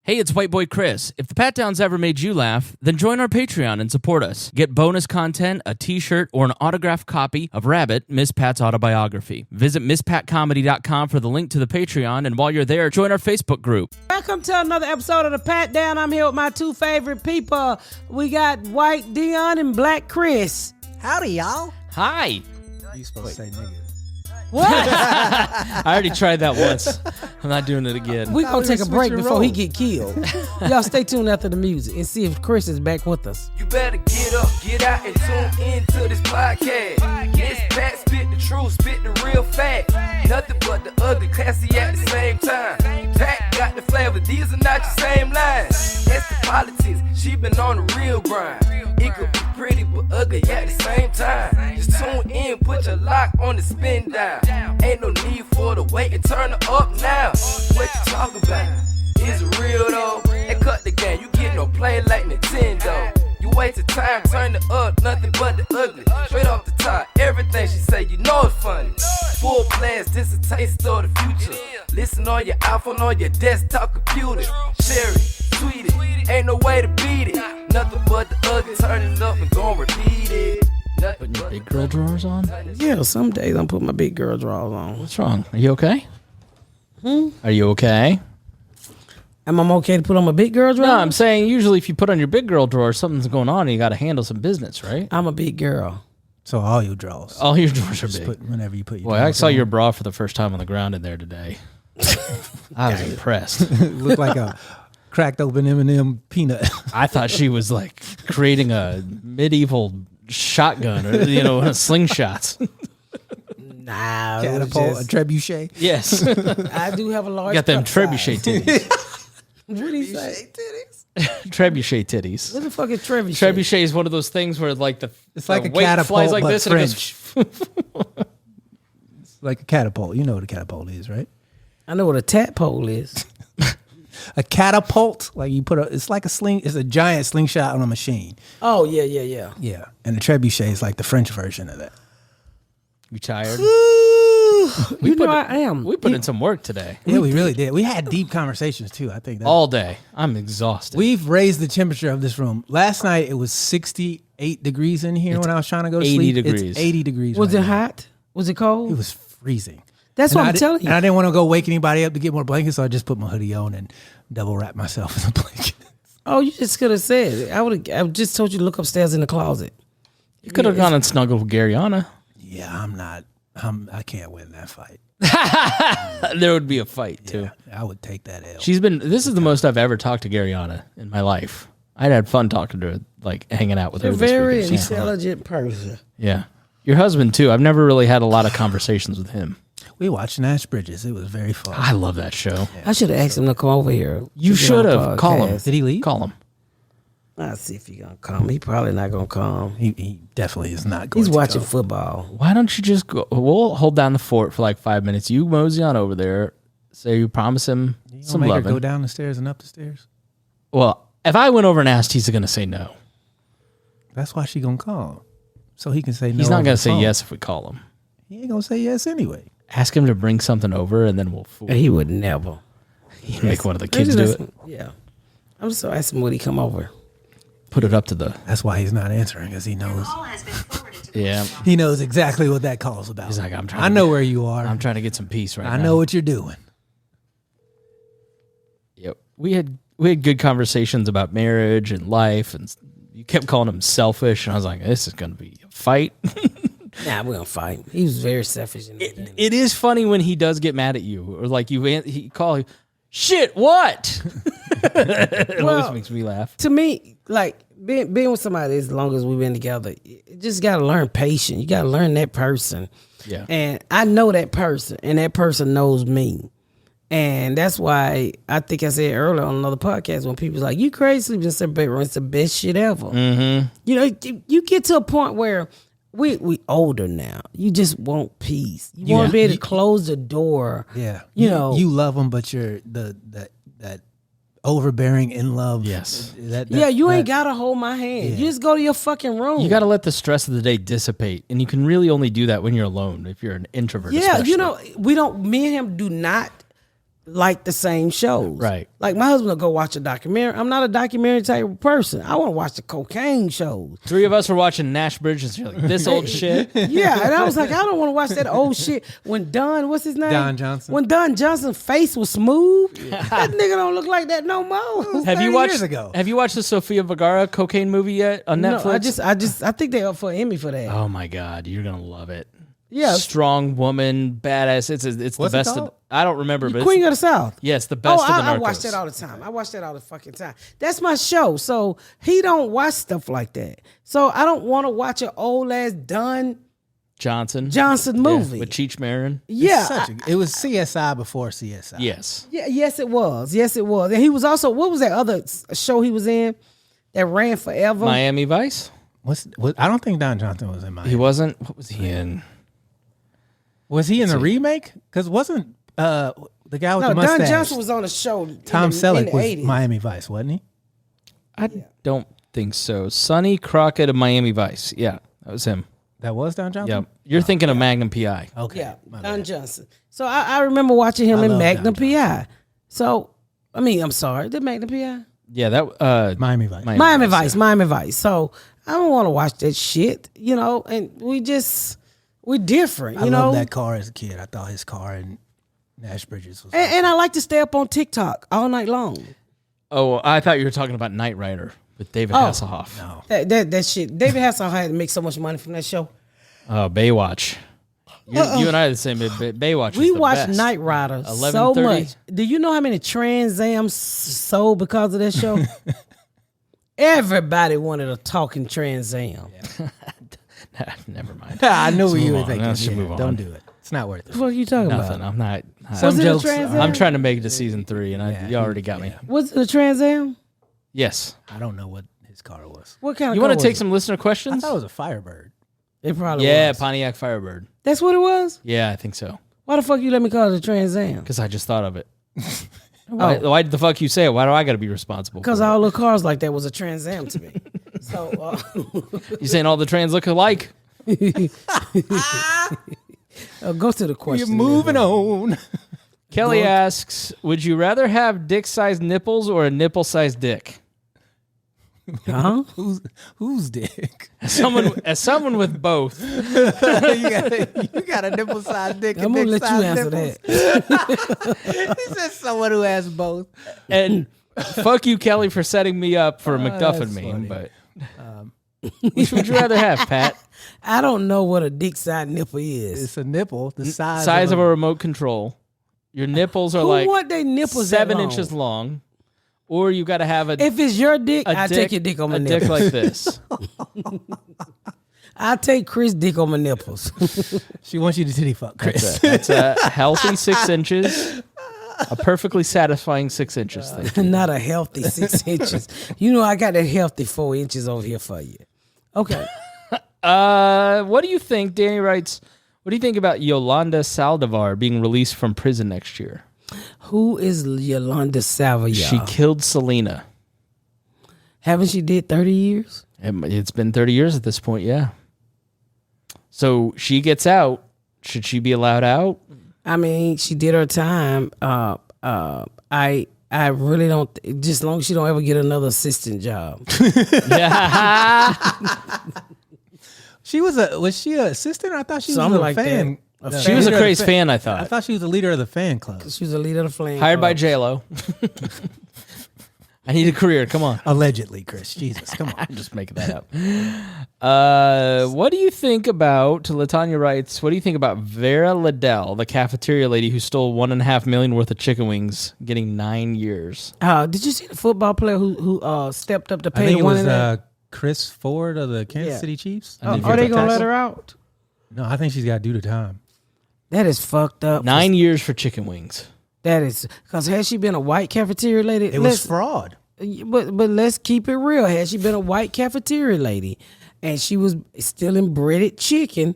Hey, it's White Boy Chris. If the Pat Downs ever made you laugh, then join our Patreon and support us. Get bonus content, a t-shirt, or an autographed copy of Rabbit, Miss Pat's autobiography. Visit MissPatComedy.com for the link to the Patreon, and while you're there, join our Facebook group. Welcome to another episode of the Pat Down. I'm here with my two favorite people. We got White Dion and Black Chris. Howdy, y'all. Hi. You supposed to say nigga. What? I already tried that once. I'm not doing it again. We're going to take a break before he get killed. Y'all stay tuned after the music and see if Chris is back with us. You better get up, get out, and tune into this podcast. This Pat spit the truth, spit the real fact. Nothing but the ugly, classy at the same time. Pat got the flavor, these are not your same lines. That's the politics, she been on the real grind. It could be pretty but ugly at the same time. Just tune in, put your lock on the spin down. Ain't no need for the wait and turn it up now. What you talking about? Is it real though? And cut the game, you get no play like Nintendo. You wasted time, turn it up, nothing but the ugly. Straight off the top, everything she say, you know it's funny. Full blast, this a taste of the future. Listen on your iPhone, on your desktop computer. Share it, tweet it, ain't no way to beat it. Nothing but the ugly, turn it up and gon' repeat it. Putting your big girl drawers on? Yeah, some days I'm putting my big girl drawers on. What's wrong? Are you okay? Are you okay? Am I okay to put on my big girl drawers? No, I'm saying usually if you put on your big girl drawers, something's going on and you got to handle some business, right? I'm a big girl. So all your drawers. All your drawers are Just big. put whenever you put your Boy, I drawers saw on. your bra for the first time on the ground in there today. I was impressed. It looked like a cracked open M&M peanut. I thought she was like creating a medieval shotgun or, slingshots. Nah, Catapult, a trebuchet. Yes. I do have a large Got them cup size. trebuchet titties. What do you say? Trebuchet titties. What the fuck is trebuchet? Trebuchet is one of those things where like It's like a weight catapult, flies like but this French. and it goes It's like a catapult. You know what a catapult is, right? I know what a tadpole is. A catapult, like you put it's like a sling. It's a giant slingshot on a machine. Oh, yeah. Yeah, and the trebuchet is like the French version of that. You tired? You know I am. We put in some work today. Yeah, we really did. We had deep conversations too. I think that All day. I'm exhausted. we've raised the temperature of this room. Last night it was 68 degrees in here when I was trying to go to 80 sleep. degrees. It's 80 degrees. Was right it now. hot? Was it cold? It was freezing. That's And what I'm telling And you. I didn't want to go wake anybody up to get more blankets, so I just put my hoodie on and double wrap myself in the blanket. Oh, you just could have said it. I just told you to look upstairs in the closet. You could have gone and snuggled with Garyana. Yeah, I can't win that fight. There would be a fight too. I would take that L. This is the most I've ever talked to Garyana in my life. I'd had fun talking to her, like hanging out with You're her a this very weekend. intelligent person. Yeah. Your husband too. I've never really had a lot of conversations with him. We watched Nash Bridges. It was very fun. I love that show. I should have asked him to come over here. You to get should on the have. Call him. podcast. Did he leave? Call him. I'll see if he's going to come. He probably not going to come. He definitely is not going He's to watching go. football. Why don't you just go? We'll hold down the fort for like 5 minutes. You mosey on over there. Say you promise him You some gonna make her loving. go down the stairs and up the stairs? Well, if I went over and asked, he's going to say no. That's why she gonna call him. So he can say no. He's not over going the to say phone. yes if we call him. He ain't gonna say yes anyway. Ask him to bring something over, and then we'll fool. He would never. You make one of the kids do it. Yeah. I'm just asking him would he come over. Put it up to the. That's why he's not answering, because he knows. Yeah. He knows exactly what that call's about. He's like, I'm trying. I know where you are. I'm trying to get some peace right now. I know what you're doing. Yep. We had good conversations about marriage and life, and you kept calling him selfish, and I was like, this is going to be a fight. Nah, we're going to fight. He was very selfish in the beginning. It is funny when he does get mad at you, or like he call you, shit, what? It always makes me laugh. To me, like being with somebody as long as we've been together, you just got to learn patience. You got to learn that person. Yeah. And I know that person, and that person knows me. And that's why I think I said earlier on another podcast when people's like, you crazy sleeping in separate bedroom, it's the best shit ever. Mm-hmm. You know, you get to a point where we older now. You just want peace. You want to be able to close the door. Yeah. You know. You love him, but you're that overbearing in love. Yes. You ain't got to hold my hand. You just go to your fucking room. You got to let the stress of the day dissipate, and you can really only do that when you're alone. If you're an introvert, Yeah, especially. me and him do not like the same shows. Right. Like my husband will go watch a documentary. I'm not a documentary type of person. I want to watch the cocaine shows. 3 of us were watching Nash Bridges. You're like, this old shit. Yeah, and I was like, I don't want to watch that old shit. When Don, what's his name? Don Johnson. When Don Johnson's face was smooth, that nigga don't look like that no more. Have you 30 watched? years ago. Have you watched the Sofia Vergara cocaine movie yet on Netflix? No, I think they up for an Emmy for that. Oh my god, you're gonna love it. Yeah. Strong woman, badass. It's the What's it best. called? I don't remember, but Queen it's, of the South. yeah, it's the best of the I Narcos. watch that all the time. I watch that all the fucking time. That's my show. So he don't watch stuff like that. So I don't want to watch an old ass Don Johnson movie. with Cheech Marin. Yeah. It was CSI before CSI. Yes. Yes, it was. Yes, it was. And he was also, what was that other show he was in that ran forever? Miami Vice. I don't think Don Johnson was in Miami. He wasn't. What was he in? Was he in the remake? Because wasn't the guy with the mustache? Don Johnson was on a show. Tom in Selleck the was 80s. Miami Vice, wasn't he? I don't think so. Sonny Crockett of Miami Vice. Yeah, that was him. That was Don Johnson? Yep. You're thinking of Magnum PI. Okay. Yeah, my Don bad. Johnson. So I remember watching him I in love Magnum Don PI. So, I mean, I'm sorry. Did Magnum PI? Yeah, that Miami Vice. Miami Vice. So I don't want to watch that shit, and we're different, I loved that car as a kid. I thought his car in Nash Bridges was And I like to stay up on TikTok all night long. Oh, I thought you were talking about Knight Rider with David Hasselhoff. no. That shit. David Hasselhoff had to make so much money from that show. Baywatch. You and I are the same. Baywatch. We is the watched best. Knight Rider so 11:30. much. Do you know how many Trans Ams sold because of that show? Everybody wanted a talking Trans Am. Never mind. I knew what you were on. thinking. Let's move on. Don't do it. It's not worth it. What are you talking Nothing. about? I'm not. Some Was it a jokes. Trans Am? I'm trying to make it to season 3, and you already got me. Was it a Trans Am? Yes. I don't know what his car was. What kind of You car want was to take it? some listener I questions? thought it was a Firebird. It probably Yeah, was. Pontiac Firebird. That's what it was? Yeah, I think so. Why the fuck you let me call it a Trans Am? Because I just thought of it. Why the fuck you say it? Why do I got to be responsible? Because for all the cars like that was a Trans Am to me. So it? You saying all the trans look alike? go to the question. You're moving on. Kelly asks, would you rather have dick-sized nipples or a nipple-sized dick? Huh? Who's dick? As someone with both. you got a nipple sized dick. I'm gonna let you answer that. He said someone who has both. And fuck you, Kelly, for setting me up for a McDuffin that's meme. funny. But which would you rather have, Pat? I don't know what a dick side nipple is. It's a nipple the Size of a remote control. Your nipples are Who like want their nipples 7 that long? inches long. Or you got to have a If it's your dick, a I take your dick on my a nipples. dick like this. I take Chris' dick on my nipples. She wants you to titty fuck, Chris. That's a healthy 6 inches. A perfectly satisfying 6 inches. Thank you. Not a healthy 6 inches. You know I got that healthy 4 inches over here for you. Okay. What do you think? Danny writes, what do you think about Yolanda Saldivar being released from prison next year? Who is Yolanda Salvia? She killed Selena. Haven't she did 30 years? It's been 30 years at this point, yeah. So she gets out. Should she be allowed out? I mean, she did her time. I really don't. Just as long as she don't ever get another assistant job. Was she an assistant? I thought she was Something a like fan. that. She was a leader of crazy the fan, I I thought. thought she was the leader of the fan club. She was a leader of the flame. Hired by Club. J-Lo. I need a career. Come on. Allegedly, Chris. Jesus, come on. I'm just making that up. What do you think about, Latanya writes, what do you think about Vera Liddell, the cafeteria lady who stole $1.5 million worth of chicken wings, getting 9 years? Did you see the football player who stepped up to I pay think the it one was in that? Chris Ford of the Kansas Yeah. City Chiefs. I didn't Are hear they that gonna let tackle. her out? No, I think she's got to do the time. That is fucked up. 9 years for chicken wings. That is because had she been a white cafeteria lady, It was fraud. But let's keep it real. Had she been a white cafeteria lady and she was stealing breaded chicken,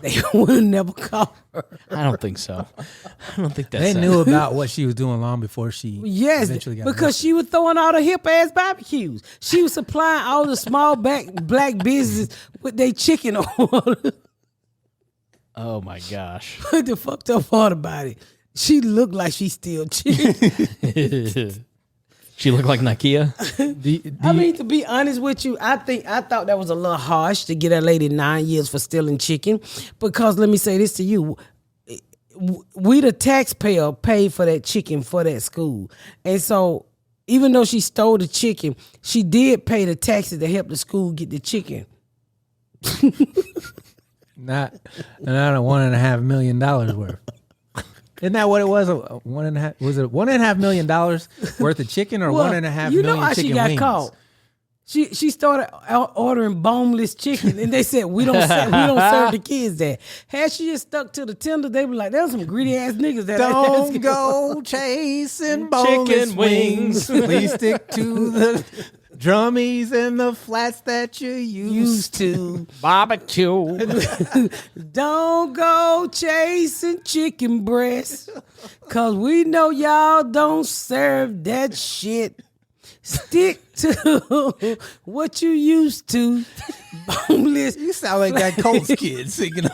they would have never caught her. I don't think so. I don't think that's They knew about what she was doing long before she Yes, eventually got because arrested. she was throwing all the hip ass barbecues. She was supplying all the small black businesses with their chicken order. Oh my gosh. What the fucked up part about it? She looked like she still chicken. She looked like Nakia. I mean, to be honest with you, I thought that was a little harsh to get a lady 9 years for stealing chicken. Because let me say this to you. We, the taxpayer, paid for that chicken for that school. And so even though she stole the chicken, she did pay the taxes to help the school get the chicken. Not $1.5 million worth. Isn't that what it was? Was it $1.5 million worth of chicken or $1.5 million you know how chicken she got wings? caught. She started ordering boneless chicken, and they said we don't serve the kids that. Had she just stuck to the tender, they were like, "There's some greedy ass niggas that Don't go chasing boneless Chicken wings. wings. Please stick to the drummies and the flats that you used to. Barbecue. Don't go chasing chicken breasts, cause we know y'all don't serve that shit. Stick to what you used to. Boneless. You sound like that Colts kid singing.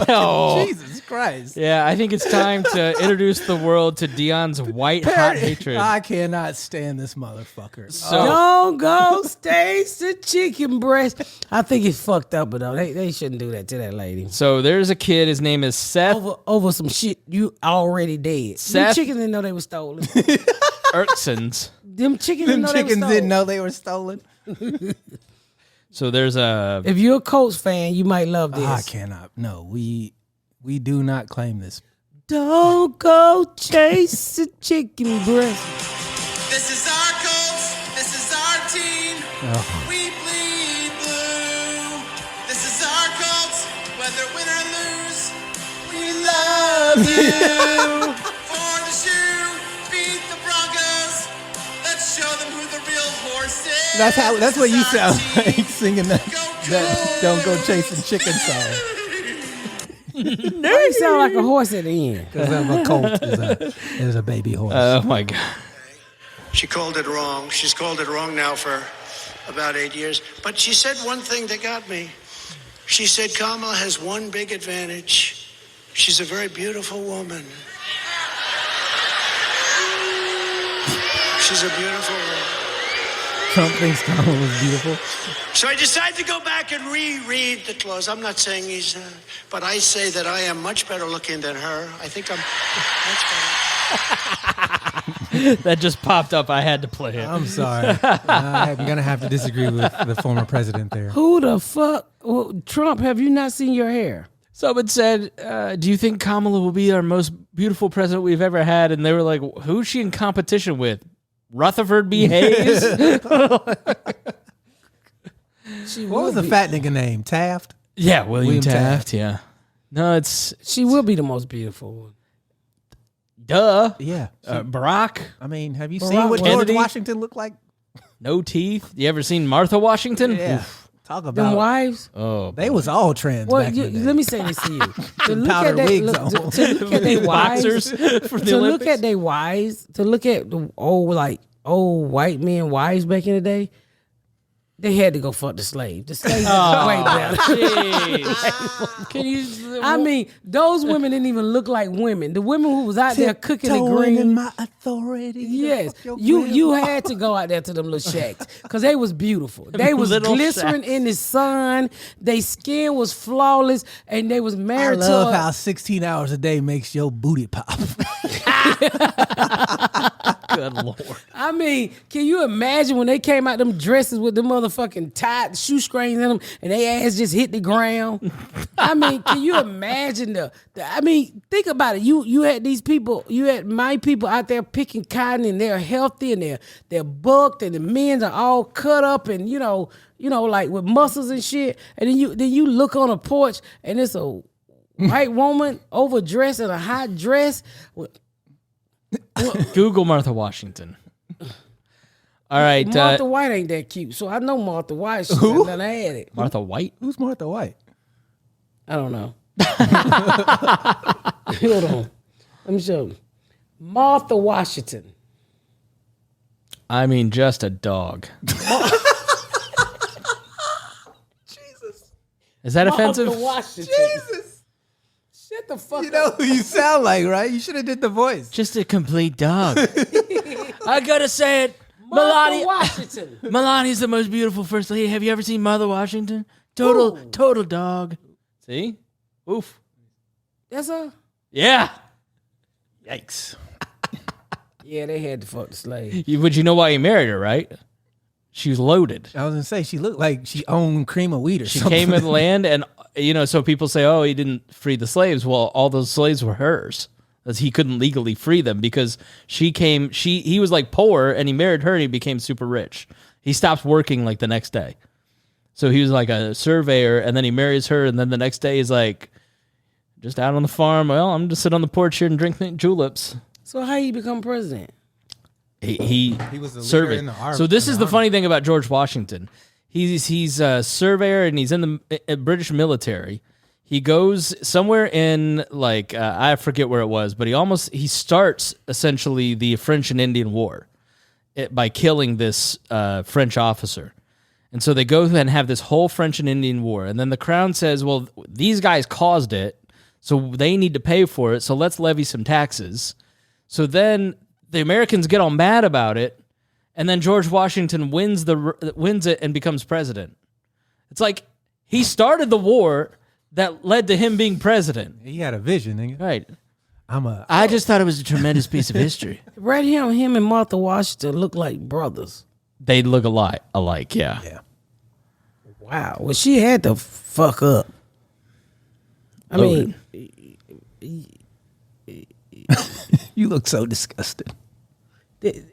Oh. Jesus Christ. Yeah, I think it's time to introduce the world to Dion's white hot hatred. I cannot stand this motherfucker. So- Don't go Stacy chicken breast. I think it's fucked up, but though they shouldn't do that to that lady. So there's a kid. His name is Seth Over some shit you already dead. Seth- Them chickens didn't know they were stolen. Ertsons. Them chickens Them didn't know they were chickens stolen. didn't know they were stolen. So there's a If you're a Colts fan, you might love this. I cannot. No, we do not claim this. Don't go chase a chicken breast. This is our Colts. This is our team. We bleed blue. This is our Colts. Whether win or lose, we love you. For the shoe, beat the Broncos. Let's show them who the real horse is. That's what you This is our sound team. like singing that Don't Go Chasing Chicken song. Why you sound like a horse at the end? Because a colt is a baby horse. oh my god. She called it wrong. She's called it wrong now for about 8 years. But she said one thing that got me. She said Kamala has one big advantage. She's a very beautiful woman. She's a beautiful woman. Trump thinks Kamala was beautiful. So I decided to go back and reread the clause. I'm not saying he's, but I say that I am much better looking than her. I think I'm much better. That just popped up. I had to play it. I'm sorry. I'm going to have to disagree with the former president there. Who the fuck? Well, Trump, have you not seen your hair? Someone said, do you think Kamala will be our most beautiful president we've ever had? And they were like, who's she in competition with? Rutherford B. Hayes? What was the fat nigga name? Taft? Yeah, William William Taft. Taft. Yeah. No, it's She will be the most beautiful one. duh. Yeah. Barack, I mean, have you Barack seen what George Kennedy? Washington looked like? no teeth. You ever seen Martha Washington? Yeah. Oof. Talk Them about wives. Oh, They was all trans Well, back in the day. let me say this to you. To look powder at they, wigs look, on. to look at their wives, boxers for the to look Olympics. at their wives, to look at the old white men wives back in the day, they had to go fuck the slave. The slave was way better. Jeez. Can you? I mean, those women didn't even look like women. The women who was out there cooking the Tiptoeing green. in my authority. Yes, Fuck your you grandma. had to go out there to them little shacks because they was beautiful. They was Little glistering shacks. in the sun. Their skin was flawless, and they was I married love to. how 16 hours a day makes your booty pop. Good Lord. I mean, can you imagine when they came out them dresses with the motherfucking tight shoestrings in them, and their ass just hit the ground? I mean, can you imagine I mean, think about it. You had these people, you had my people out there picking cotton, and they're healthy, and they're bucked, and the men are all cut up, and you know, like with muscles and shit. And then you look on a porch, and it's a white woman overdressed in a hot dress. Google Martha Washington. All right. Martha White ain't that cute, so I know Martha White. Who? I had it. Martha White? Who's Martha White? I don't know. Hold on. Let me show you. Martha Washington. I mean, just a dog. Jesus. Is that offensive? Martha Washington. Jesus. Shut the fuck You know up. who you sound like, right? You should have did the voice. Just a complete dog. I gotta say it. Martha Washington. Melania's the most beautiful first lady. Have you ever seen Mother Washington? Total dog. See? Oof. That's her? Yeah. Yikes. Yeah, they had to fuck the slave. But you know why he married her, right? She was loaded. I was gonna say she looked like she owned cream of wheat or She something. came in the land, and so people say, "Oh, he didn't free the slaves." Well, all those slaves were hers, as he couldn't legally free them because he was like poor, and he married her, and he became super rich. He stopped working like the next day, so he was like a surveyor, and then he marries her, and then the next day he's like, just out on the farm. Well, I'm just sit on the porch here and drink juleps. So how you become president? He was the leader serving. in the army. So this is the funny thing about George Washington. He's a surveyor and he's in the British military. He goes somewhere in like I forget where it was, but he starts essentially the French and Indian War by killing this French officer. And so they go and have this whole French and Indian War. And then the crown says, well, these guys caused it, so they need to pay for it. So let's levy some taxes. So then the Americans get all mad about it, and then George Washington wins it and becomes president. It's like he started the war that led to him being president. He had a vision, nigga. Right. I I just thought it was a tremendous piece of history. Right here, him and Martha Washington look like brothers. They look alike, yeah. yeah. Wow. Well, she had to fuck up. I mean, You look so disgusted. did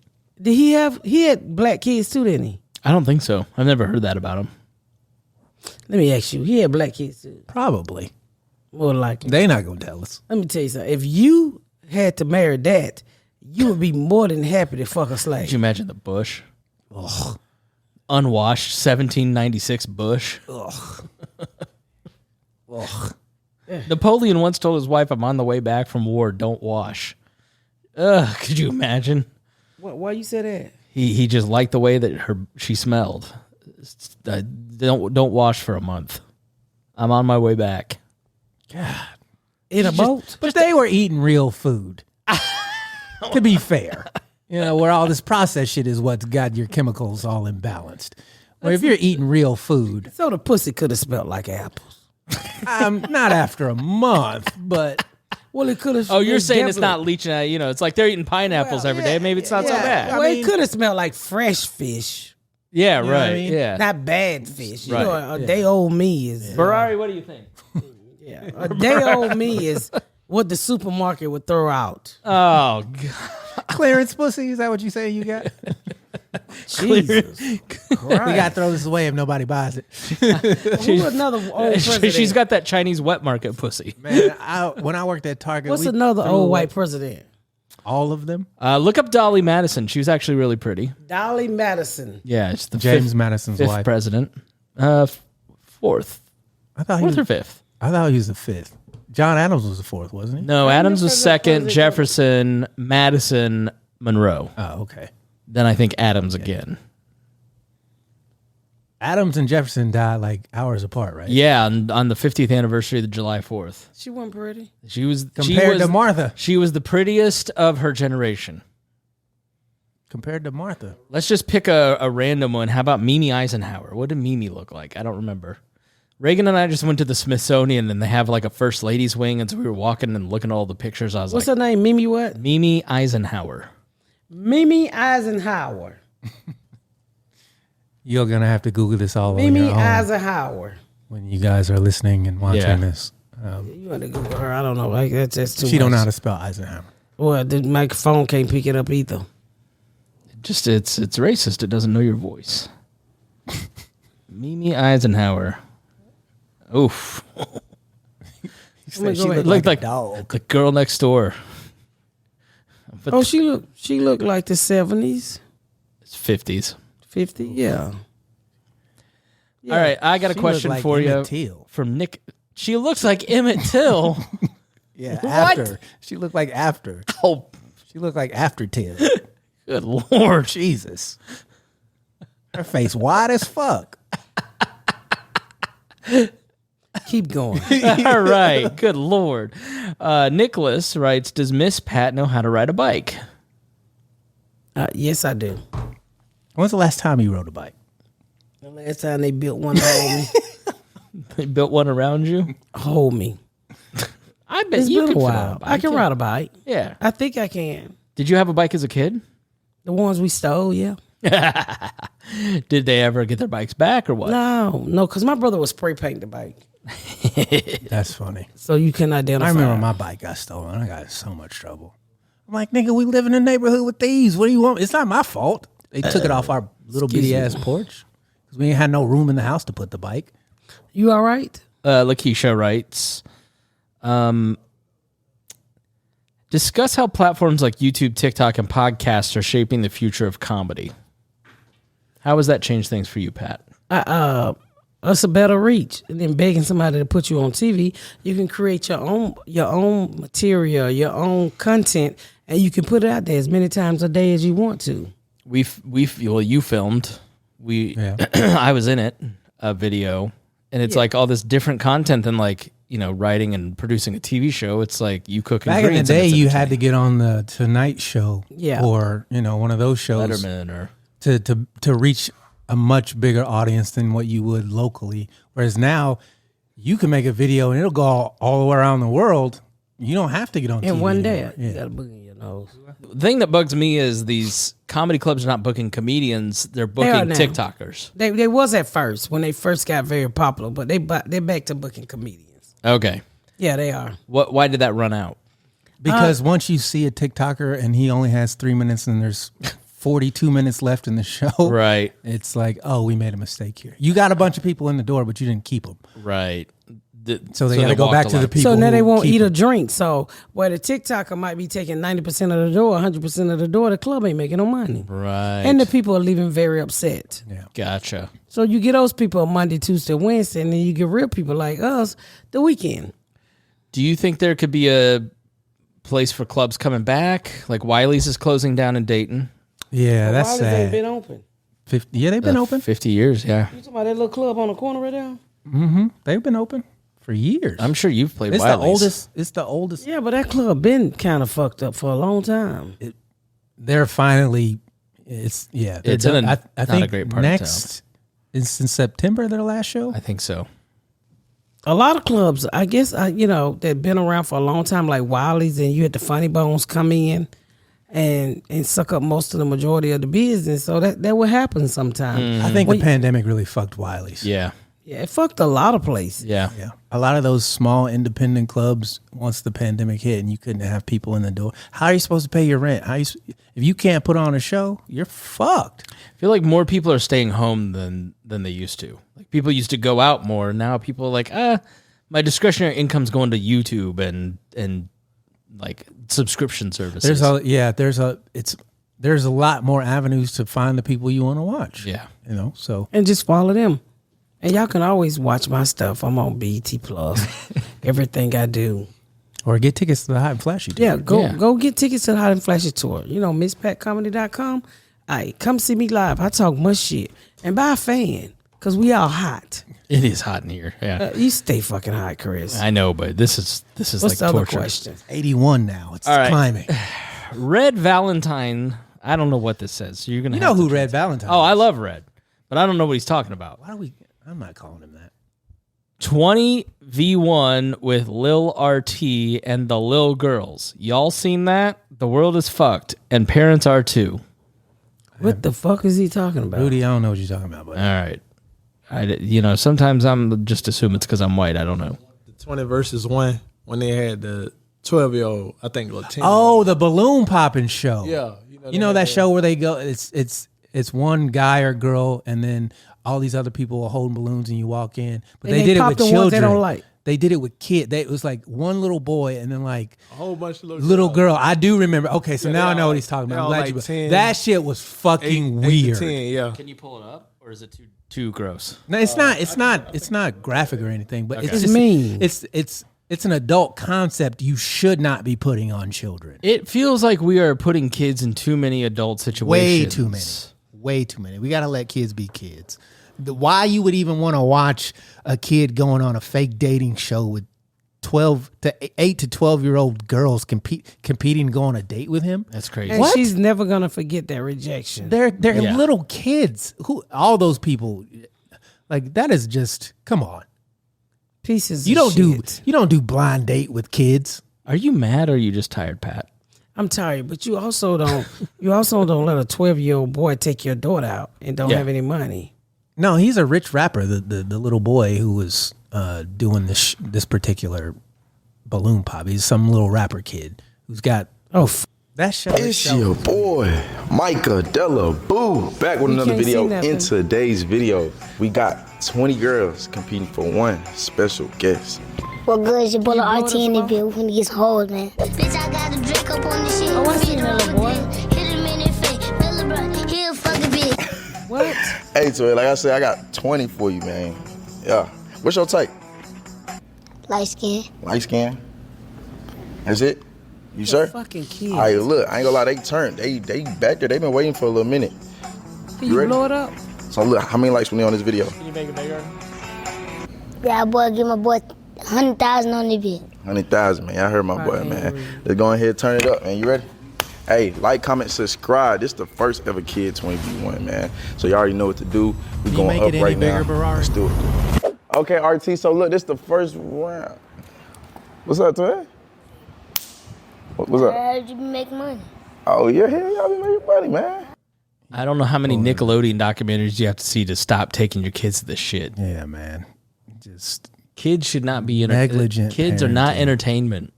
he had black kids too, didn't he? I don't think so. I've never heard that about him. Let me ask you. He had black kids too. Probably. More likely. They not gonna tell us. Let me tell you something. If you had to marry that, you would be more than happy to fuck a slave. Could you imagine the bush? Ugh. Unwashed 1796 bush. Ugh. Ugh. Napoleon once told his wife, I'm on the way back from war, don't wash. Ugh, could you imagine? Why you say that? He just liked the way that she smelled. Don't wash for a month. I'm on my way back. God. In a boat? But they were eating real food. To be fair. Where all this processed shit is what's got your chemicals all imbalanced. Where if you're eating real food. So the pussy could have smelled like apples. Not after a month, but Well, it could have. Oh, you're saying it's not leaching out, it's like they're eating pineapples every day. Maybe it's not so bad. Well, it could have smelled like fresh fish, Yeah, know what right. I mean? Yeah. not bad fish. You Right. know, a day old me is. Ferrari, what do you think? A day old me is what the supermarket would throw out. Oh, God. clearance pussy, is that what you say you got? Jesus We Christ. got to throw this away if nobody buys it. Who's another old president? She's got that Chinese wet market pussy. Man, when I worked at Target, What's we another threw old away white president? all of them. Look up Dolly Madison. She was actually really pretty. Dolly Madison. Yeah, it's the James Madison's fifth wife. president. Fourth. I thought Fourth or fifth? I thought he was the fifth. John Adams was the fourth, wasn't he? No, Adams was second, President. Jefferson, Madison, Monroe. Oh, okay. Then I think Adams again. Adams and Jefferson died like hours apart, right? Yeah, on the 50th anniversary of the July 4th. She wasn't pretty. She was Compared to Martha. She was the prettiest of her generation. Compared to Martha. Let's just pick a random one. How about Mimi Eisenhower? What did Mimi look like? I don't remember. Reagan and I just went to the Smithsonian, and they have like a first ladies wing, and so we were walking and looking at all the pictures. I was What's like, her name? Mimi what? Mimi Eisenhower. Mimi Eisenhower. You're going to have to Google this all on Mimi your own Eisenhower. when you guys are listening and watching Yeah. this. You want to Google her? I don't know. Like that's too She much. don't know how to spell Eisenhower. Well, the microphone can't pick it up either. Just it's racist. It doesn't know your voice. Mimi Eisenhower. Oof. She looked Looked like a dog. the girl next door. But Oh, she looked like the 70s, it's 50s. 50. Yeah. All right, I got a She question looked like for you Emmett Till. from Nick. She looks like Emmett Till. Yeah, What? after. She looked like after. Oh, She looked like after Till. good Lord. Jesus. Her face wide as fuck. Keep going. All right. Good Lord. Nicholas writes, does Miss Pat know how to ride a bike? Yes, I do. When's the last time you rode a bike? The last time they built one to hold me. They built one around you? Hold me. I bet It's you been can a fit on while. a bike. I can ride a bike. Yeah. I think I can. Did you have a bike as a kid? The ones we stole, yeah. Did they ever get their bikes back or what? No, because my brother was spray painting the bike. That's funny. So you can identify. I remember my bike got stolen. I got in so much trouble. I'm like, nigga, we live in a neighborhood with thieves. What do you want? It's not my fault. They took it off our little bitty ass porch because we ain't had no room in the house to put the bike. You all right? Lakeisha writes, discuss how platforms like YouTube, TikTok, and podcasts are shaping the future of comedy. How has that changed things for you, Pat? It's a better reach than begging somebody to put you on TV. You can create your own material, your own content, and you can put it out there as many times a day as you want to. You filmed. I was in it, a video, and it's like all this different content than like, writing and producing a TV show. It's like you cook Back in the day, you had to get on the Tonight Show, or one of those shows, Letterman, or to reach a much bigger audience than what you would locally. Whereas now, you can make a video and it'll go all the way around the world. You don't have to get on TV in one day. anymore. You got a book in your nose. The thing that bugs me is these comedy clubs are not booking comedians; they're booking now. TikTokers. They was at first when they first got very popular, but they're back to booking comedians. Okay, Yeah, they are. why did that run out? Because once you see a TikToker and he only has 3 minutes and there's 42 minutes left in the show, Right. It's like, oh, we made a mistake here. You got a bunch of people in the door, but you didn't keep them. Right. So they got to go back to the people. So now they who won't keep eat or 'em. drink. So where the TikToker might be taking 90% of the door, 100% of the door, the club ain't making no money. Right. And the people are leaving very upset. Yeah. Gotcha. So you get those people on Monday, Tuesday, Wednesday, and then you get real people like us the weekend. Do you think there could be a place for clubs coming back? Like Wiley's is closing down in Dayton. Yeah, that's Why ain't sad. been open? 50, yeah, they've been open. 50 years, yeah. You talking about that little club on the corner right there? They've been open for years. I'm sure you've played it's Wiley's. the oldest. It's the oldest. Yeah, but that club been kind of fucked up for a long time. They're finally. It's they're It's done. in a- I not think a great part of next. It's in September. Their last show. I think so. A lot of clubs, I guess, that been around for a long time, like Wiley's, and you had the Funny Bones come in and suck up most of the majority of the business. So that would happen sometime. I think the pandemic really fucked Wiley's. Yeah. Yeah, it fucked a lot of places. Yeah. Yeah, a lot of those small independent clubs. Once the pandemic hit and you couldn't have people in the door, how are you supposed to pay your rent? If you can't put on a show, you're fucked. I feel like more people are staying home than they used to. Like people used to go out more. Now people are like, my discretionary income's going to YouTube and like subscription services. There's a lot more avenues to find the people you want to watch. Yeah. So And just follow them. And y'all can always watch my stuff. I'm on BET Plus. Everything I do. or get tickets to the Hot and Flashy. Yeah, tour. go get tickets to the Hot and Flashy tour. MissPatComedy.com. Come see me live. I talk much shit. And buy a fan, because we all hot. It is hot in here. Yeah. You stay fucking hot, Chris. I know, but this is What's like the other torture. question? 81 now. It's All right. climbing. Red Valentine. I don't know what this says. You're gonna. You have know to who translate. Red Valentine Oh, is. I love Red, but I don't know what he's talking about. Why do we? I'm not calling him that. 20v1 with Lil RT and the Lil Girls. Y'all seen that? The world is fucked, and parents are too. What the fuck is he talking about? Rudy, I don't know what you're talking about, but All right. Sometimes I'm just assume it's because I'm white. I don't know. The 20 versus 1 when they had the 12-year-old, I think, or 10. oh, the balloon popping show. Yeah. You know that show where they go? It's one guy or girl, and then all these other people are holding balloons, and you walk in. But And they they did it pop with the ones children. they don't like. They did it with kids. It was like one little boy, and then like a whole bunch of little girl. I do remember. Okay, so Yeah, now they I know all what like- he's talking they about. I'm all glad like you. 10, That shit was fucking 8 to weird. 10, yeah. Can you pull it up, or is it too gross? No, it's not. It's not graphic or anything. But Okay. it's It's just mean. It's an adult concept you should not be putting on children. It feels like we are putting kids in too many adult situations. Way too many. We got to let kids be kids. why you would even want to watch a kid going on a fake dating show with 8 to 12-year-old girls competing to go on a date with him. That's crazy. And she's never gonna forget that rejection. They're little kids. All those people, like that is just come on. Pieces. You of don't shit. do blind date with kids. Are you mad or are you just tired, Pat? I'm tired, but you also don't. You also don't let a 12-year-old boy take your daughter out and don't have any money. No, he's a rich rapper. The little boy who was doing this particular balloon pop. He's some little rapper kid who's got that show. It's your boy Micah Della Boo back with another video. In today's video, we got 20 girls competing for one special guest. What good is your boy RT in the bill when he gets hold, man? Bitch, I got a drink up on the shit. Oh, I see that little boy. Hit him in the face. Bill LeBron, he'll fucking bitch. What? Hey, so like I said, I got 20 for you, man. Yeah. What's your type? Light skin. Light skin. That's it? You sure? Fucking kids. All right, look, I ain't gonna lie, they turned. They back there. They been waiting for a little minute. Can you ready? blow it up? So look, how many likes we need on this video? Can you make it bigger? Yeah, boy, give my boy 100,000 on the bill. 100,000, man. I heard my boy, man. Let's go ahead and turn it up, man. You ready? Hey, like, comment, subscribe. This is the first ever Kid 20v1, man. So you already know what to do. We going up right now. Let's do it. Okay, RT. So look, this is the first round. What's up, twin? What's up? I heard you make money. Oh yeah, hell y'all be making money, man. I don't know how many Nickelodeon documentaries you have to see to stop taking your kids to this shit. Yeah, man. Just kids should not be negligent. Kids are not entertainment.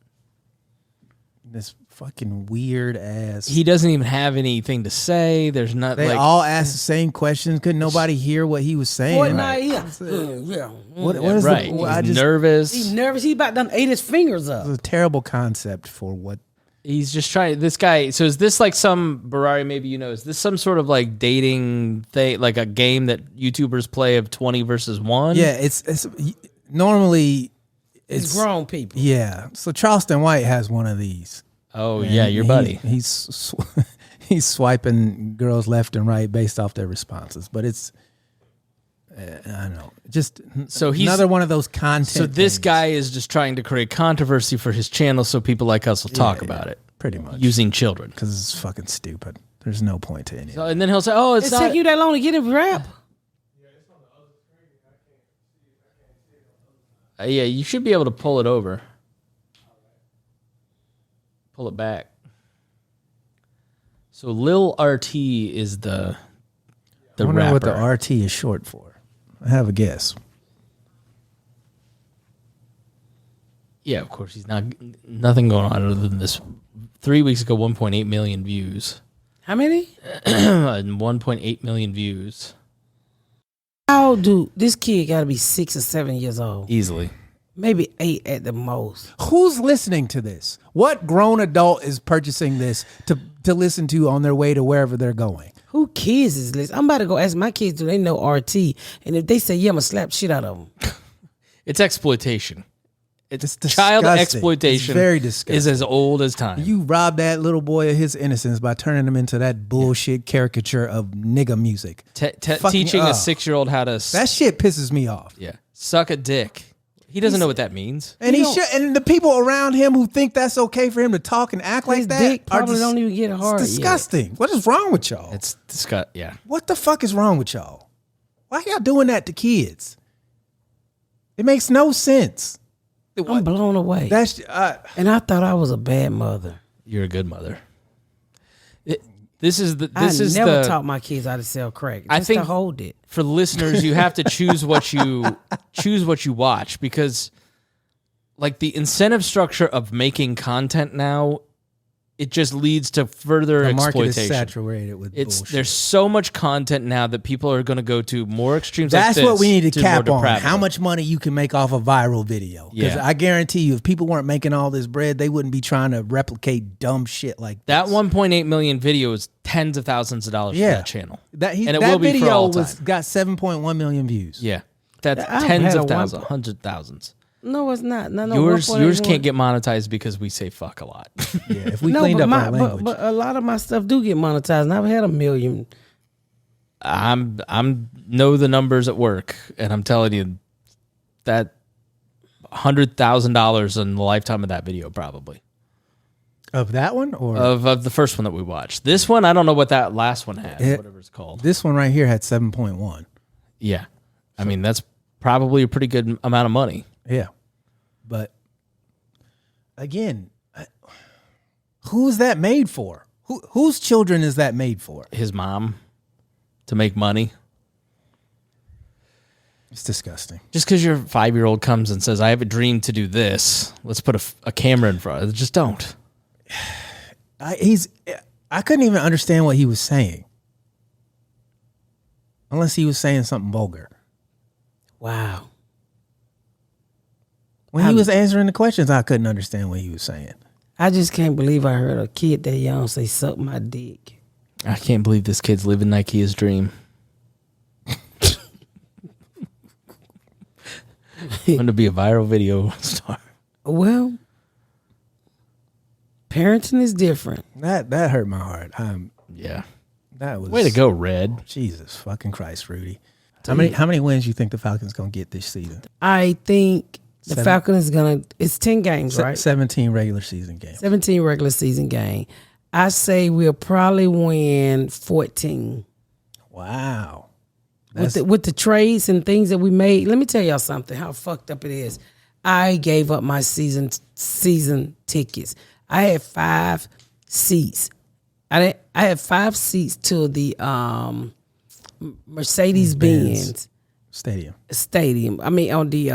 This fucking weird ass. He doesn't even have anything to say. There's not. They all asked the same questions. Couldn't nobody hear what he was saying? Fortnite, yeah. What is right? He's nervous. He's nervous. He about done ate his fingers up. It's a terrible concept for what. He's just trying. This guy. So is this like some Barari? Maybe you know. Is this some sort of like dating thing, like a game that YouTubers play of 20 versus 1? Yeah, it's normally It's grown people. Yeah. So Charleston White has one of these. Oh yeah, your buddy. He's swiping girls left and right based off their responses, but it's I don't know, just so he's another one of those content. So this things. guy is just trying to create controversy for his channel, so people like us will talk about it. Pretty much using children because it's fucking stupid. There's no point to any. So, and then he'll say, "Oh, it's not." It took you that long to get him rap. Yeah, you should be able to pull it over. Pull it back. So Lil RT is the I wonder rapper. what the RT is short for. I have a guess. Yeah, of course. He's nothing going on other than this. 3 weeks ago, 1.8 million views. How many? 1.8 million views. How do this kid got to be 6 or 7 years old? Easily. Maybe 8 at the most. Who's listening to this? What grown adult is purchasing this to listen to on their way to wherever they're going? Who kids is listening? I'm about to go ask my kids, do they know RT? And if they say, yeah, I'm going to slap shit out of them. It's exploitation. It's disgusting. Child exploitation. It's very disgusting. Is as old as time. You robbed that little boy of his innocence by turning him into that bullshit caricature of nigga music. Teaching a 6-year-old how to... That shit pisses me off. Yeah. Suck a dick. He doesn't know what that means. And and the people around him who think that's okay for him to talk and act like that dick probably don't even get hard. It's disgusting. What is wrong with y'all? It's disgusting. Yeah. What the fuck is wrong with y'all? Why y'all doing that to kids? It makes no sense. I'm blown away. That's and I thought I was a bad mother. You're a good mother. I never taught my kids how to sell crack. Just I think to hold it. For listeners, you have to choose what you watch, because like the incentive structure of making content now, it just leads to further the market exploitation. is saturated with bullshit. There's so much content now that people are going to go to more extremes. That's like this what we need to cap on. depravity. How much money you can make off a viral video. Because Yeah. I guarantee you, if people weren't making all this bread, they wouldn't be trying to replicate dumb shit like That this. 1.8 million video is tens of thousands of dollars for that channel. And it that will be for video all time. got 7.1 million views. Yeah. That's I've tens had of a thousands, hundred thousands. No, it's not. No, Yours 1.81. can't get monetized because we say fuck a lot. Yeah, if we cleaned up our language. But a lot of my stuff do get monetized, and I've had 1 million. I'm know the numbers at work, and I'm telling you that $100,000 in the lifetime of that video, probably. Of that one, or of the first one that we watched. This one, I don't know what that last one had, whatever it's called. This one right here had 7.1. Yeah, I mean that's probably a pretty good amount of money. Yeah, but again, who's that made for? Whose children is that made for? His mom, to make money. It's disgusting. Just because your 5-year-old comes and says, "I have a dream to do this," let's put a camera in front of it. Just don't. I couldn't even understand what he was saying, unless he was saying something vulgar. Wow. When he was answering the questions, I couldn't understand what he was saying. I just can't believe I heard a kid that young say "suck my dick." I can't believe this kid's living Nike's dream. I'm going to be a viral video star. Well, parenting is different. That hurt my heart. Yeah. That was way to go, Red. Jesus fucking Christ, Rudy. How many wins you think the Falcons gonna get this season? I think the Falcons it's 10 games, right? 17 regular season games. 17 regular season game. I say we'll probably win 14. Wow. With the trades and things that we made, let me tell y'all something, how fucked up it is. I gave up my season tickets. I had 5 seats. I had 5 seats to the Mercedes-Benz Stadium. I mean, on the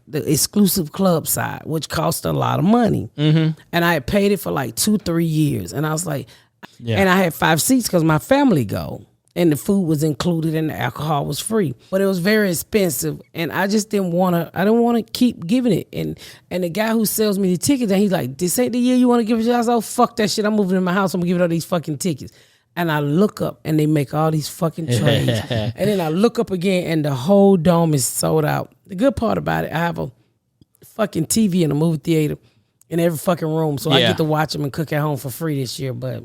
the exclusive club side, which cost a lot of money. Mm-hmm. And I had paid it for like 2-3 years. And I was like, and I had 5 seats because my family go. And the food was included and the alcohol was free. But it was very expensive. And I just didn't want to keep giving it. And the guy who sells me the tickets, and he's like, "This ain't the year you want to give it." I was like, "Oh, fuck that shit. I'm moving in my house. I'm going to give it all these fucking tickets." And I look up and they make all these fucking trades. And then I look up again and the whole dome is sold out. The good part about it, I have a fucking TV in a movie theater in every fucking room. So I get to watch them and cook at home for free this year. But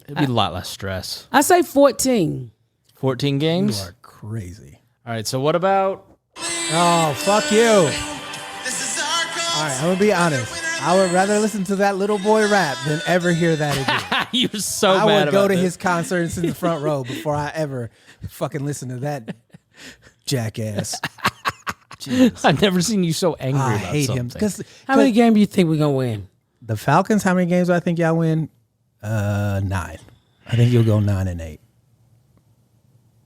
it'd be a lot less stress. I say 14. 14 games? You are crazy. All right, so what about... Oh, fuck you. This is our call. All right, I'm going to be honest. I would rather listen to that little boy rap than ever hear that again. You're so mad about I would go to this. his concerts in the front row before I ever fucking listen to that jackass. Jesus. I've never seen you so angry about hate something. him. How many games do you think we're going to win? The Falcons, how many games do I think y'all win? 9. I think you'll go 9-8.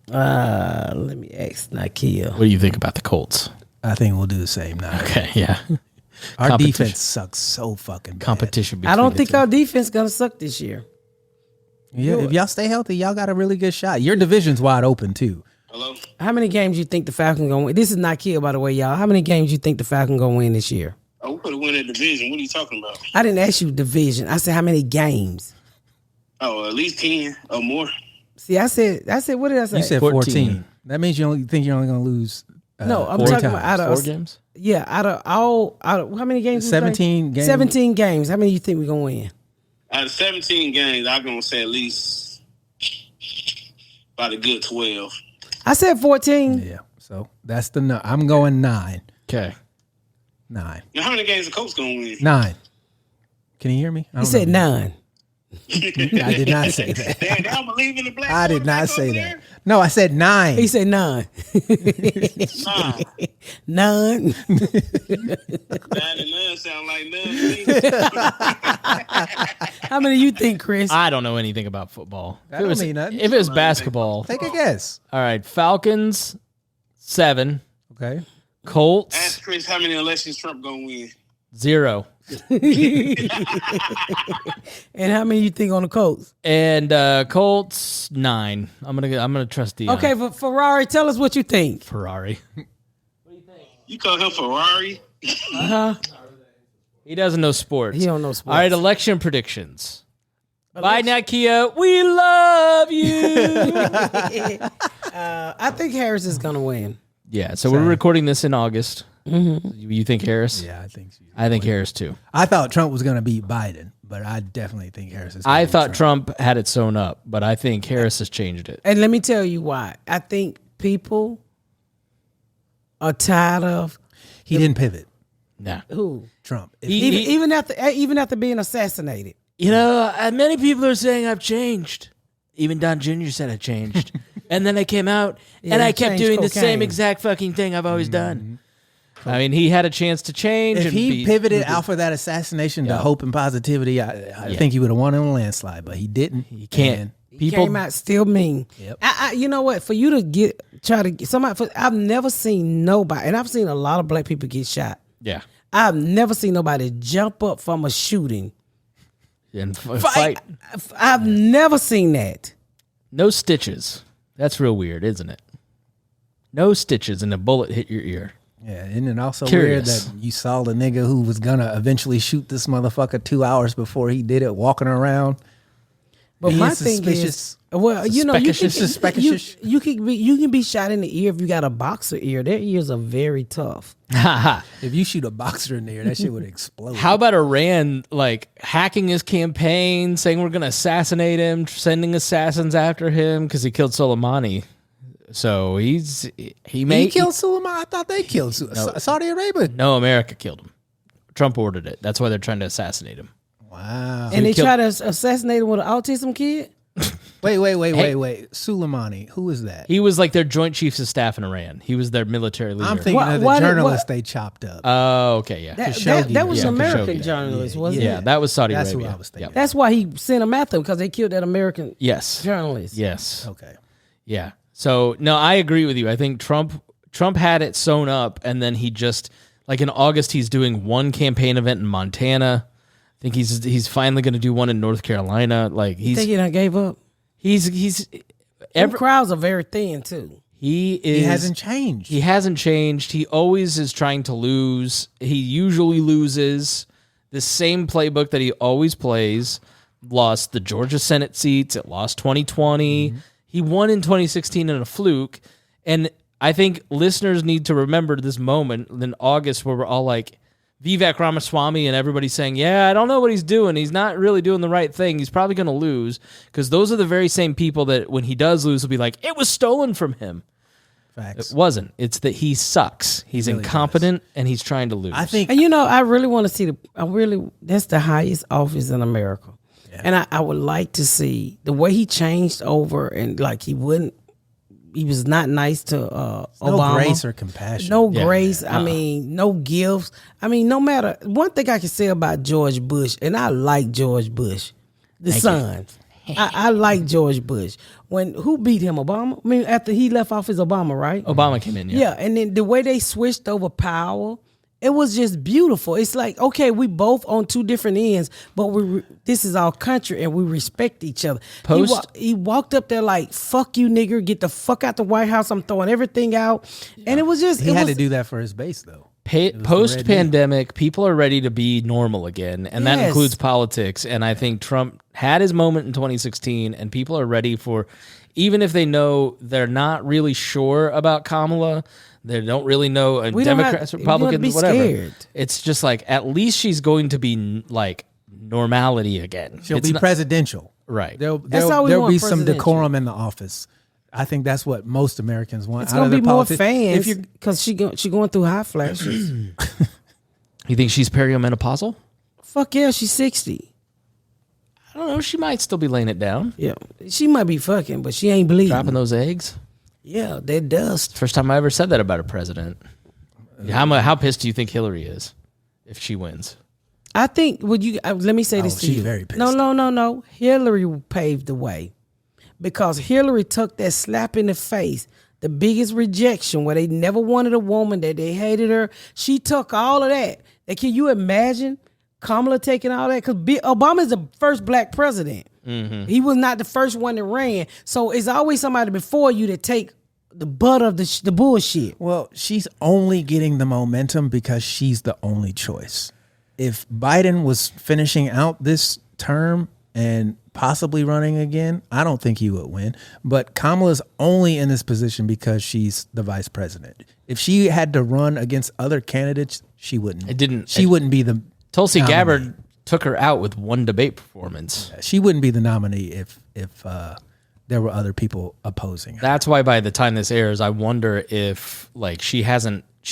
Let me ask Nakia. What do you think about the Colts? I think we'll do the same 9. Okay, yeah. Our defense sucks so fucking bad. Competition. I don't think our defense gonna suck this year. Yeah, if y'all stay healthy, y'all got a really good shot. Your division's wide open too. Hello? How many games you think the Falcons gonna win? This is Nakia, by the way, y'all. How many games you think the Falcons gonna win this year? Oh, we could have won that division. What are you talking about? I didn't ask you division. I said how many games. Oh, at least 10 or more. See, I said, what did I say? You said 14. That means you only think you're only going to lose. No, I'm talking about out of 4 games. Yeah, out of how many games? 17 games. 17 games. How many you think we're gonna win? Out of 17 games, I'm going to say at least about a good 12. I said 14. Yeah, so that's the no. I'm going 9. Okay. 9. Now, how many games the Colts going to win? 9. Can you hear me? He said 9. I did not say that. Damn, I don't believe in the black. I did not quarterback say over that. there? No, I said 9. He said 9. 9. 9 and 9 sound like 9 to me. How many you think, Chris? I don't know anything about football. That don't mean nothing. If it was basketball. Take a guess. All right, Falcons, 7. Okay. Colts, Ask Chris how many elections Trump going to win. 0. And how many you think on the Colts? And Colts, 9. I'm gonna trust the Okay, but Ferrari, tell us what you think. Ferrari. You call him Ferrari? He doesn't know sports. He don't know sports. All right, election predictions. Bye, Nakia. We love you. I think Harris is gonna win. Yeah, so we're recording this in August. Mm-hmm. You think Harris? Yeah, I think so. I think Harris too. I thought Trump was going to beat Biden, but I definitely think Harris is. I thought Trump had it sewn up, but I think Harris has changed it. And let me tell you why. I think people are tired of He didn't pivot. Nah. who Trump. even after being assassinated. You know, many people are saying I've changed. Even Don Jr. said I changed. And then I came out and I kept changed doing the cocaine. same exact fucking thing I've always done. I mean, he had a chance to change. If and he pivoted out for that assassination to hope and positivity, I think he would have won in a landslide, but he didn't. He can't. And People Came out still mean. Yep. You know what? For you to try to get somebody, I've never seen nobody, and I've seen a lot of black people get shot. Yeah. I've never seen nobody jump up from a shooting. And fight. I've never seen that. No stitches. That's real weird, isn't it? No stitches and a bullet hit your ear. Yeah, isn't it also Curious. weird that you saw the nigga who was gonna eventually shoot this motherfucker 2 hours before he did it, walking around? But being my thing suspicious? is, well, you know, you Suspicious. can be shot in the ear if you got a boxer ear. Their ears are very tough. If you shoot a boxer in the ear, that shit would explode. How about Iran like hacking his campaign, saying we're going to assassinate him, sending assassins after him because he killed Soleimani? So he killed Soleimani? I thought they killed Saudi Arabia. No, America killed him. Trump ordered it. That's why they're trying to assassinate him. Wow. And they try to assassinate him with an autism kid? Wait. Soleimani, who is that? He was like their joint chiefs of staff in Iran. He was their military leader. I'm thinking of the journalist they chopped up. Oh, okay, yeah. That was Yeah, an American Khashoggi. journalist, wasn't Yeah, it? that was Saudi That's Arabia. who I was thinking. Yep. That's why he sent him after him, because they killed that American Yes. journalist. Yes. Okay. Yeah. So no, I agree with you. I think Trump had it sewn up, and then he just like in August he's doing one campaign event in Montana. I think he's finally going to do one in North Carolina. Like You think he done gave up? Them crowds are very thin too. He hasn't changed. He hasn't changed. He always is trying to lose. He usually loses the same playbook that he always plays. Lost the Georgia Senate seats. It lost 2020. Mm-hmm. He won in 2016 in a fluke. And I think listeners need to remember this moment in August where we're all like, Vivek Ramaswamy and everybody's saying, yeah, I don't know what he's doing. He's not really doing the right thing. He's probably going to lose, because those are the very same people that when he does lose will be like, it was stolen from him. Facts. It wasn't. It's that he sucks. He's really incompetent and he's trying to lose. I think. And you know, I really want to see that's the highest office in America. Yeah. And I would like to see the way he changed over, and like he was not nice to Obama. No grace or compassion. No grace. I mean, no gifts. I mean, no matter. One thing I can say about George Bush, and I like George Bush, the son. I like George Bush. Who beat him? Obama? I mean, after he left office, Obama, right? Obama came in, yeah. Yeah, and then the way they switched over power, it was just beautiful. It's like, okay, we both on two different ends, but this is our country and we respect each other. He walked up there like, fuck you, nigger, get the fuck out the White House. I'm throwing everything out. And it was just... He had to do that for his base, though. Post-pandemic, people are ready to be normal again, and that includes politics. And I think Trump had his moment in 2016, and people are ready for, even if they know they're not really sure about Kamala, they don't really know Democrats, Republicans, whatever. Scared. It's just like, at least she's going to be like normality again. She'll be presidential. Right. There'll be some decorum in the office. I think that's what most Americans want. It's going to be more fans because she going through hot flashes. You think she's perimenopausal? Fuck yeah, she's 60. I don't know. She might still be laying it down. Yeah, she might be fucking, but she ain't bleeding. Dropping those eggs? Yeah, that dust. First time I ever said that about a president. How pissed do you think Hillary is if she wins? I think, let me say this to you. She's very pissed. No. Hillary paved the way. Because Hillary took that slap in the face, the biggest rejection where they never wanted a woman, that they hated her. She took all of that. And can you imagine Kamala taking all that? Because Obama is the first black president. Mm-hmm. He was not the first one that ran. So it's always somebody before you that take the butt of the bullshit. Well, she's only getting the momentum because she's the only choice. If Biden was finishing out this term and possibly running again, I don't think he would win. But Kamala's only in this position because she's the vice president. If she had to run against other candidates, she wouldn't. She wouldn't be the Tulsi nominee. Gabbard took her out with one debate performance. She wouldn't be the nominee if there were other people opposing her. That's why by the time this airs, I wonder if like she's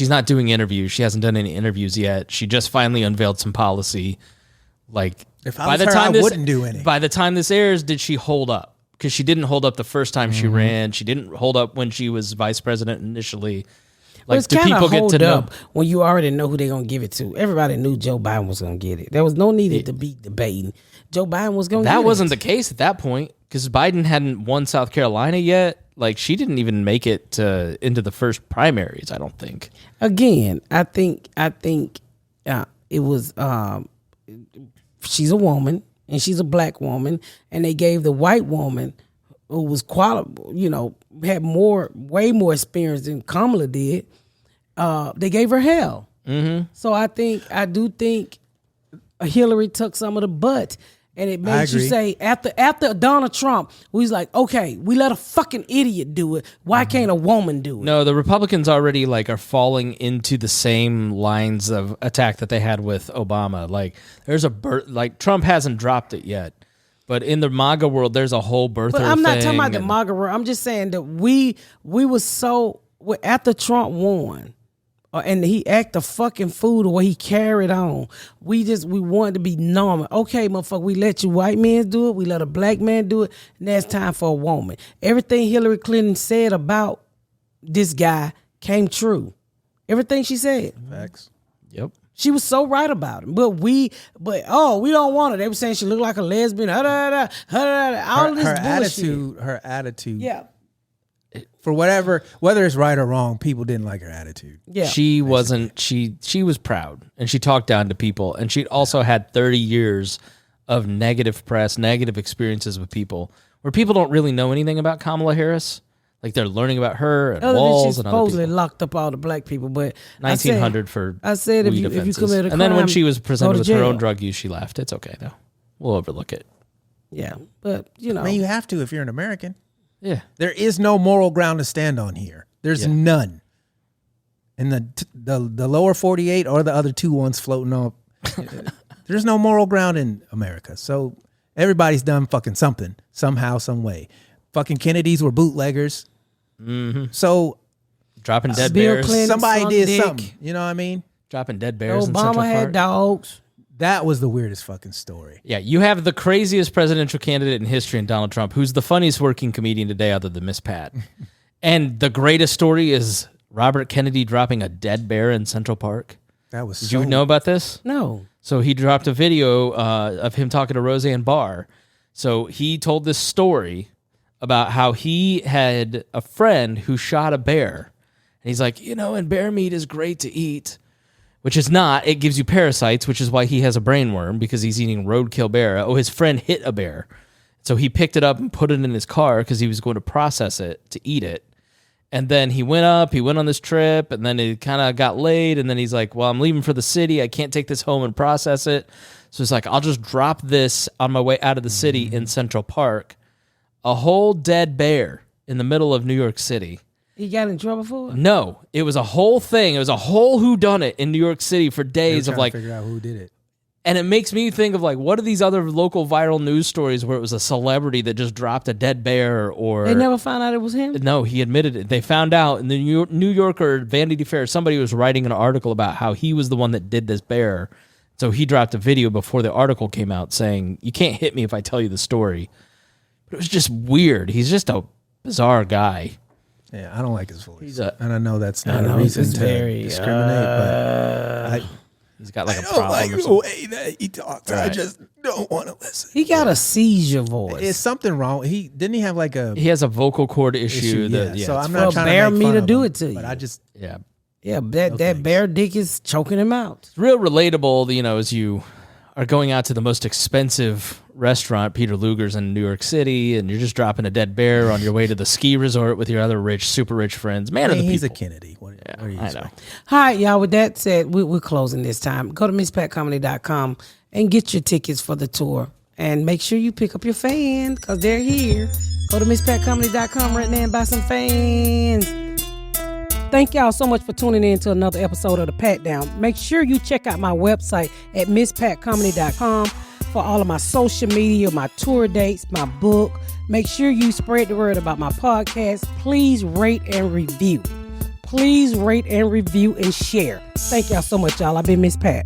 not doing interviews. She hasn't done any interviews yet. She just finally unveiled some policy. Like if I was her, I wouldn't do any. By the time this airs, did she hold up? Because she didn't hold up the first time she ran. She didn't hold up when she was vice president initially. Like, do people get to know when you already know who they're gonna give it to? Everybody knew Joe Biden was gonna get it. There was no need to be debating. Joe Biden was gonna. That wasn't the case at that point because Biden hadn't won South Carolina yet. Like she didn't even make it into the first primaries. I don't think. Again, I think it was. She's a woman and she's a black woman, and they gave the white woman who was had way more experience than Kamala did. They gave her hell. Mm-hmm. So I do think Hillary took some of the butt, and it makes you say after Donald Trump, we was like, okay, we let a fucking idiot do it. Why can't a woman do it? No, the Republicans already are falling into the same lines of attack that they had with Obama. Like there's Trump hasn't dropped it yet. But in the MAGA world, there's a whole birther thing. But I'm not talking about the MAGA world. I'm just saying that we were so after Trump won, and he acted a fucking fool the way he carried on. We wanted to be normal. Okay, motherfucker, we let you white men do it. We let a black man do it. Now it's time for a woman. Everything Hillary Clinton said about this guy came true. Everything she said. Facts. Yep. She was so right about him, but we don't want her. They were saying she looked like a lesbian. All this bullshit. Her attitude. Yeah. For whether it's right or wrong, people didn't like her attitude. Yeah. She wasn't. She was proud, and she talked down to people, and she'd also had 30 years of negative press, negative experiences with people, where people don't really know anything about Kamala Harris. Like they're learning about her and walls and other people. Supposedly locked up all the black people, but 1900 for I said if you commit a crime, and then when she was presented with her own drug use, she laughed. It's okay though. We'll overlook it. Yeah, but I mean, you have to if you're an American. Yeah, there is no moral ground to stand on here. There's none. In the lower 48 or the other two ones floating up, there's no moral ground in America. So everybody's done fucking something somehow, some way. Fucking Kennedys were bootleggers. Mm-hmm. So dropping dead Bill bears. Clinton, somebody did dick. something. You know what I mean? Dropping dead bears. Obama in Central had Park. dogs. That was the weirdest fucking story. Yeah, you have the craziest presidential candidate in history in Donald Trump, who's the funniest working comedian today other than Miss Pat. And the greatest story is Robert Kennedy dropping a dead bear in Central Park. That was Did you know about this? No. So he dropped a video of him talking to Roseanne Barr. So he told this story about how he had a friend who shot a bear. And he's like, and bear meat is great to eat, which is not. It gives you parasites, which is why he has a brain worm, because he's eating roadkill bear. Oh, his friend hit a bear. So he picked it up and put it in his car because he was going to process it to eat it. And then he went on this trip, and then it kind of got late, and then he's like, well, I'm leaving for the city. I can't take this home and process it. So he's like, I'll just drop this on my way out of the city in Central Park. A whole dead bear in the middle of New York City. He got in trouble for it? No, it was a whole thing. It was a whole whodunit in New York City for days of like figure out who did it. And it makes me think of like, what are these other local viral news stories where it was a celebrity that just dropped a dead bear or... They never found out it was him? No, he admitted it. They found out in the New Yorker, Vanity Fair, somebody was writing an article about how he was the one that did this bear. So he dropped a video before the article came out saying, you can't hit me if I tell you the story. But it was just weird. He's just a bizarre guy. Yeah, I don't like his voice. And I know that's not a reason to discriminate, but he's got like a problem. I don't like the way that he talks. Right. I just don't want to listen. He got a seizure voice. Is something wrong? He have like a... He has a vocal cord issue. So I'm not trying to bear make me fun to of do him, it to you. But I just... Yeah, that bear dick is choking him out. It's real relatable, as you are going out to the most expensive restaurant, Peter Luger's in New York City, and you're just dropping a dead bear on your way to the ski resort with your other super rich friends. Man of the people. He's a Kennedy. What are you I know. All right, y'all. With that said, we're closing this time. Go to MissPatComedy.com and get your tickets for the tour. And make sure you pick up your fans because they're here. Go to MissPatComedy.com right now and buy some fans. Thank y'all so much for tuning in to another episode of The Pat Down. Make sure you check out my website at misspatcomedy.com for all of my social media, my tour dates, my book. Make sure you spread the word about my podcast. Please rate and review. Please rate and review and share. Thank y'all so much, y'all. I've been Miss Pat.